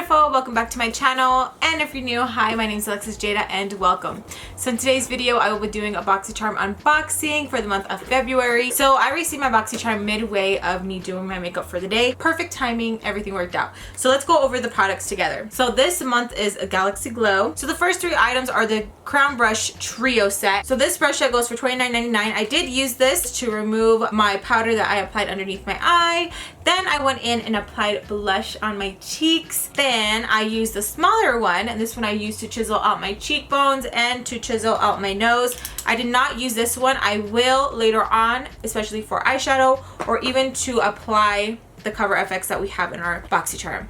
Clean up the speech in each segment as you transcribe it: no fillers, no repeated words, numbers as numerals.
beautiful, welcome back to my channel, and if you're new, hi, my name is Alexis Jayda and welcome. So in today's video I will be doing a Boxycharm unboxing for the month of February. So I received my Boxycharm midway of me doing my makeup for the day. Perfect timing, everything worked out. So let's go over the products together. So this month is a Galaxy Glow. So the first three items are the Crown Brush Trio set. So this brush set goes for $29.99. I did use this to remove my powder that I applied underneath my eye. Then I went in and applied blush on my cheeks. Then I used the smaller one, and this one I used to chisel out my cheekbones and to chisel out my nose. I did not use this one. I will later on, especially for eyeshadow or even to apply the Cover FX that we have in our Boxycharm.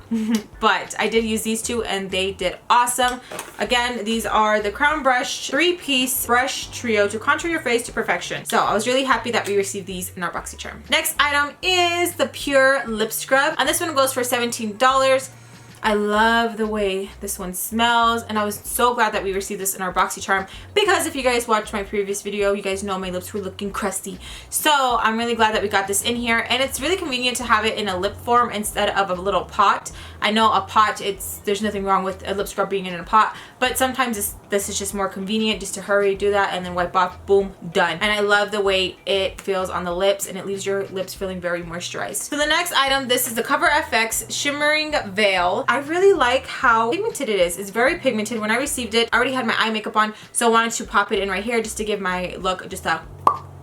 But I did use these two and they did awesome. Again, these are the Crown Brush 3-piece brush trio to contour your face to perfection. So I was really happy that we received these in our Boxycharm. Next item is the Pure Lip Scrub, and this one goes for $17. I love the way this one smells, and I was so glad that we received this in our Boxycharm because if you guys watched my previous video, you guys know my lips were looking crusty. So I'm really glad that we got this in here, and it's really convenient to have it in a lip form instead of a little pot. I know a pot, there's nothing wrong with a lip scrub being in a pot, but sometimes this is just more convenient just to hurry, do that, and then wipe off, boom, done. And I love the way it feels on the lips, and it leaves your lips feeling very moisturized. So the next item, this is the Cover FX Shimmering Veil. I really like how pigmented it is. It's very pigmented. When I received it, I already had my eye makeup on, so I wanted to pop it in right here just to give my look just a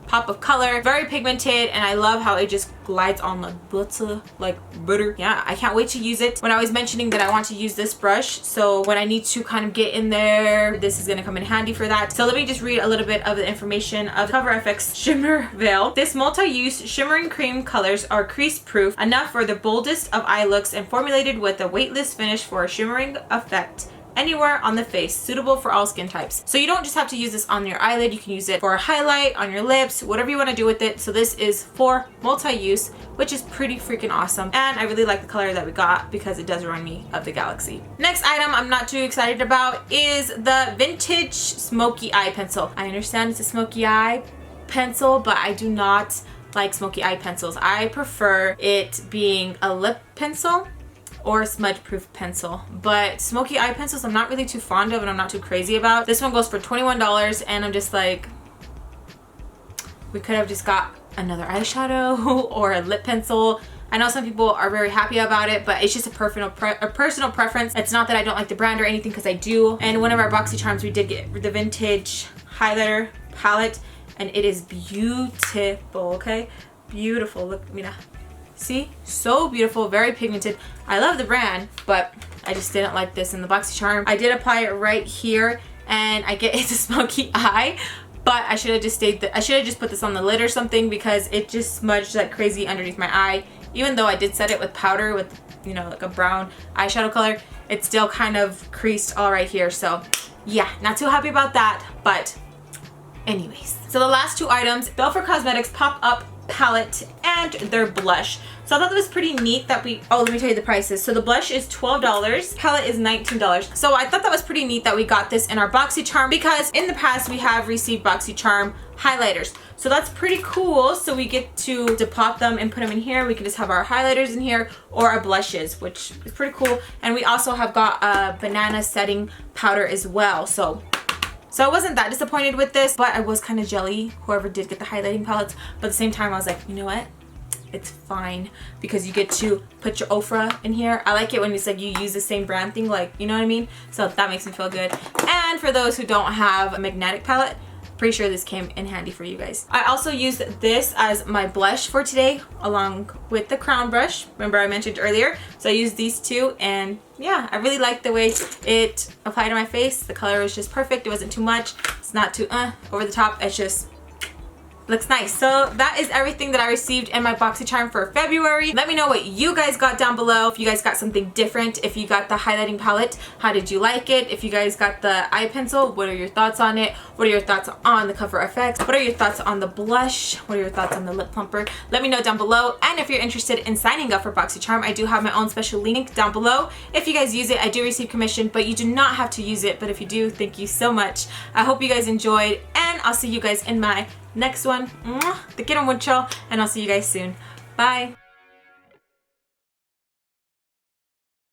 pop of color. Very pigmented, and I love how it just glides on the glitter like butter. Yeah, I can't wait to use it. When I was mentioning that I want to use this brush, so when I need to kind of get in there, this is gonna come in handy for that. So let me just read a little bit of the information of Cover FX Shimmer Veil. This multi-use shimmering cream colors are crease proof, enough for the boldest of eye looks, and formulated with a weightless finish for a shimmering effect anywhere on the face, suitable for all skin types. So you don't just have to use this on your eyelid, you can use it for a highlight, on your lips, whatever you want to do with it. So this is for multi-use, which is pretty freaking awesome, and I really like the color that we got because it does remind me of the Galaxy. Next item I'm not too excited about is the Vintage Smokey Eye Pencil. I understand it's a smoky eye pencil, but I do not like smoky eye pencils. I prefer it being a lip pencil or a smudge proof pencil, but smoky eye pencils I'm not really too fond of and I'm not too crazy about. This one goes for $21, and I'm just like, we could have just got another eyeshadow or a lip pencil. I know some people are very happy about it, but it's just a personal preference. It's not that I don't like the brand or anything, because I do. And one of our Boxycharms we did get the vintage highlighter palette, and it is beautiful. Okay, beautiful. Look, Mina. See, so beautiful, very pigmented. I love the brand, but I just didn't like this in the Boxycharm. I did apply it right here, and I get it's a smoky eye, but I should have just put this on the lid or something, because it just smudged like crazy underneath my eye. Even though I did set it with powder with, you know, like a brown eyeshadow color, it still kind of creased all right here. So yeah, not too happy about that, but anyways. So the last two items, Belfer Cosmetics Pop-Up Palette and their blush. So I thought that was pretty neat that let me tell you the prices. So the blush is $12, palette is $19. So I thought that was pretty neat that we got this in our Boxycharm, because in the past we have received Boxycharm highlighters. So that's pretty cool. So we get to pop them and put them in here. We can just have our highlighters in here or our blushes, which is pretty cool. And we also have got a banana setting powder as well. So I wasn't that disappointed with this, but I was kind of jelly, whoever did get the highlighting palettes. But at the same time, I was like, you know what? It's fine, because you get to put your Ofra in here. I like it when it's like you use the same brand thing, like, you know what I mean? So that makes me feel good. And for those who don't have a magnetic palette, pretty sure this came in handy for you guys. I also used this as my blush for today, along with the Crown Brush. Remember I mentioned earlier? So I used these two, and yeah, I really like the way it applied to my face. The color was just perfect. It wasn't too much. It's not too over the top. It's just looks nice. So that is everything that I received in my Boxycharm for February. Let me know what you guys got down below. If you guys got something different, if you got the highlighting palette, how did you like it? If you guys got the eye pencil, what are your thoughts on it? What are your thoughts on the Cover FX? What are your thoughts on the blush? What are your thoughts on the lip plumper? Let me know down below. And if you're interested in signing up for Boxycharm, I do have my own special link down below. If you guys use it, I do receive commission, but you do not have to use it. But if you do, thank you so much. I hope you guys enjoyed, and I'll see you guys in my next one. Te quiero mucho, and I'll see you guys soon. Bye.